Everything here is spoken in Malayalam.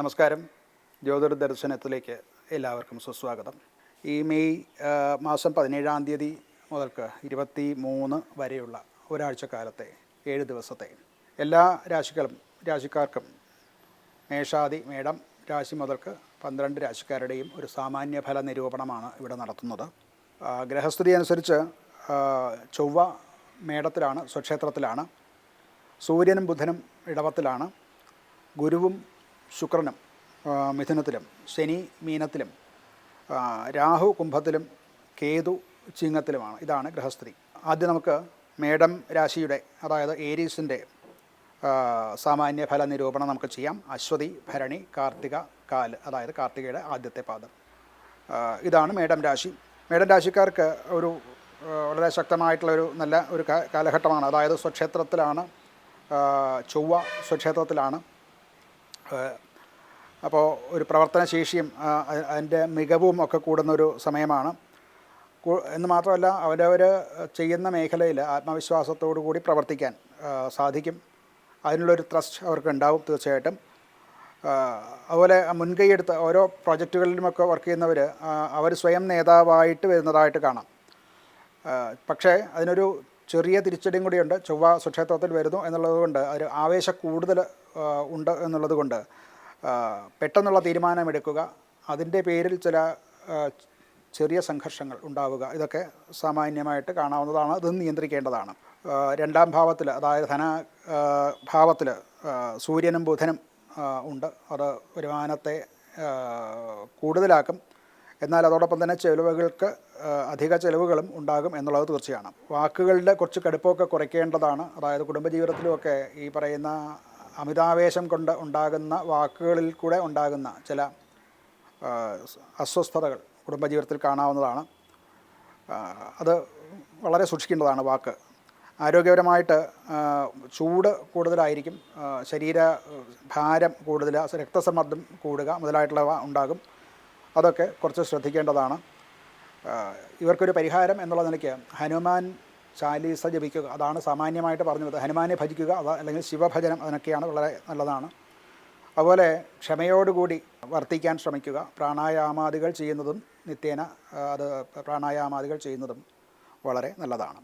നമസ്കാരം. ജ്യോതിർ ദർശനത്തിലേക്ക് എല്ലാവർക്കും സുസ്വാഗതം. ഈ മെയ് മാസം 17-ാം തീയതി മുതൽക്ക് 23 വരെയുള്ള ഒരാഴ്ചക്കാലത്തെ 7 ദിവസത്തെ എല്ലാ രാശിക്കാർക്കും മേഷാദി മേടം രാശി മുതൽക്ക് 12 രാശിക്കാരുടെയും ഒരു സാമാന്യ ഫല നിരൂപണമാണ് ഇവിടെ നടത്തുന്നത്. ഗ്രഹസ്ഥിതി അനുസരിച്ച് ചൊവ്വ മേടത്തിലാണ്, സ്വക്ഷേത്രത്തിലാണ്. സൂര്യനും ബുധനും ഇടവത്തിലാണ്. ഗുരുവും ശുക്രനും മിഥുനത്തിലും, ശനി മീനത്തിലും, രാഹു കുംഭത്തിലും, കേതു ചിങ്ങത്തിലുമാണ്. ഇതാണ് ഗ്രഹസ്ഥിതി. ആദ്യം നമുക്ക് മേടം രാശിയുടെ, അതായത് ഏരീസിൻ്റെ സാമാന്യ ഫല നിരൂപണം നമുക്ക് ചെയ്യാം. അശ്വതി, ഭരണി, കാർത്തിക, കാല്, അതായത് കാർത്തികയുടെ ആദ്യത്തെ പാദം. ഇതാണ് മേടം രാശി. മേടം രാശിക്കാർക്ക് ഒരു വളരെ ശക്തമായിട്ടുള്ളൊരു നല്ല ഒരു കാലഘട്ടമാണ്. അതായത് സ്വക്ഷേത്രത്തിലാണ്, ചൊവ്വ സ്വക്ഷേത്രത്തിലാണ്. അപ്പോൾ ഒരു പ്രവർത്തനശേഷിയും അതിൻ്റെ മികവും ഒക്കെ കൂടുന്നൊരു സമയമാണ്. എന്ന് മാത്രമല്ല, അവരവർ ചെയ്യുന്ന മേഖലയിൽ ആത്മവിശ്വാസത്തോടു കൂടി പ്രവർത്തിക്കാൻ സാധിക്കും. അതിനുള്ളൊരു ത്രസ്റ്റ് അവർക്ക് ഉണ്ടാവും തീർച്ചയായിട്ടും. അതുപോലെ മുൻകൈയെടുത്ത് ഓരോ പ്രോജക്റ്റുകളിലുമൊക്കെ വർക്ക് ചെയ്യുന്നവർ അവർ സ്വയം നേതാവായിട്ട് വരുന്നതായിട്ട് കാണാം. പക്ഷേ അതിനൊരു ചെറിയ തിരിച്ചടിയും കൂടിയുണ്ട്. ചൊവ്വ സ്വക്ഷേത്രത്തിൽ വരുന്നു എന്നുള്ളത് കൊണ്ട് ഒരു ആവേശം കൂടുതൽ ഉണ്ട് എന്നുള്ളത് കൊണ്ട് പെട്ടെന്നുള്ള തീരുമാനമെടുക്കുക, അതിൻ്റെ പേരിൽ ചില ചെറിയ സംഘർഷങ്ങൾ ഉണ്ടാവുക, ഇതൊക്കെ സാമാന്യമായിട്ട് കാണാവുന്നതാണ്. ഇത് നിയന്ത്രിക്കേണ്ടതാണ്. 2-ാം ഭാവത്തിൽ, അതായത് ഭാവത്തിൽ സൂര്യനും ബുധനും ഉണ്ട്. അത് വരുമാനത്തെ കൂടുതലാക്കും. എന്നാൽ അതോടൊപ്പം തന്നെ ചിലവുകൾക്ക് അധിക ചിലവുകളും ഉണ്ടാകും എന്നുള്ളത് തീർച്ചയാണ്. വാക്കുകളുടെ കുറച്ച് കടുപ്പമൊക്കെ കുറയ്ക്കേണ്ടതാണ്. അതായത് കുടുംബജീവിതത്തിലുമൊക്കെ ഈ പറയുന്ന അമിതാവേശം കൊണ്ട് ഉണ്ടാകുന്ന വാക്കുകളിൽ കൂടെ ഉണ്ടാകുന്ന ചില അസ്വസ്ഥതകൾ കുടുംബജീവിതത്തിൽ കാണാവുന്നതാണ്. അത് വളരെ സൂക്ഷിക്കേണ്ടതാണ്. വാക്ക് ആരോഗ്യപരമായിട്ട് ചൂട് കൂടുതലായിരിക്കും, ശരീര ഭാരം കൂടുതൽ, രക്തസമ്മർദ്ദം കൂടുക മുതലായിട്ടുള്ളവ ഉണ്ടാകും. അതൊക്കെ കുറച്ച് ശ്രദ്ധിക്കേണ്ടതാണ്. ഇവർക്കൊരു പരിഹാരം എന്നുള്ള നിലയ്ക്ക് ഹനുമാൻ ചാലീസ ജപിക്കുക, അതാണ് സാമാന്യമായിട്ട് പറഞ്ഞത്. ഹനുമാനെ ഭജിക്കുക, അല്ലെങ്കിൽ ശിവഭജനം, അതിനൊക്കെയാണ് വളരെ നല്ലതാണ്. അതുപോലെ ക്ഷമയോടുകൂടി വർത്തിക്കാൻ ശ്രമിക്കുക. പ്രാണായാമാദികൾ ചെയ്യുന്നതും നിത്യേന പ്രാണായാമാദികൾ ചെയ്യുന്നതും വളരെ നല്ലതാണ്.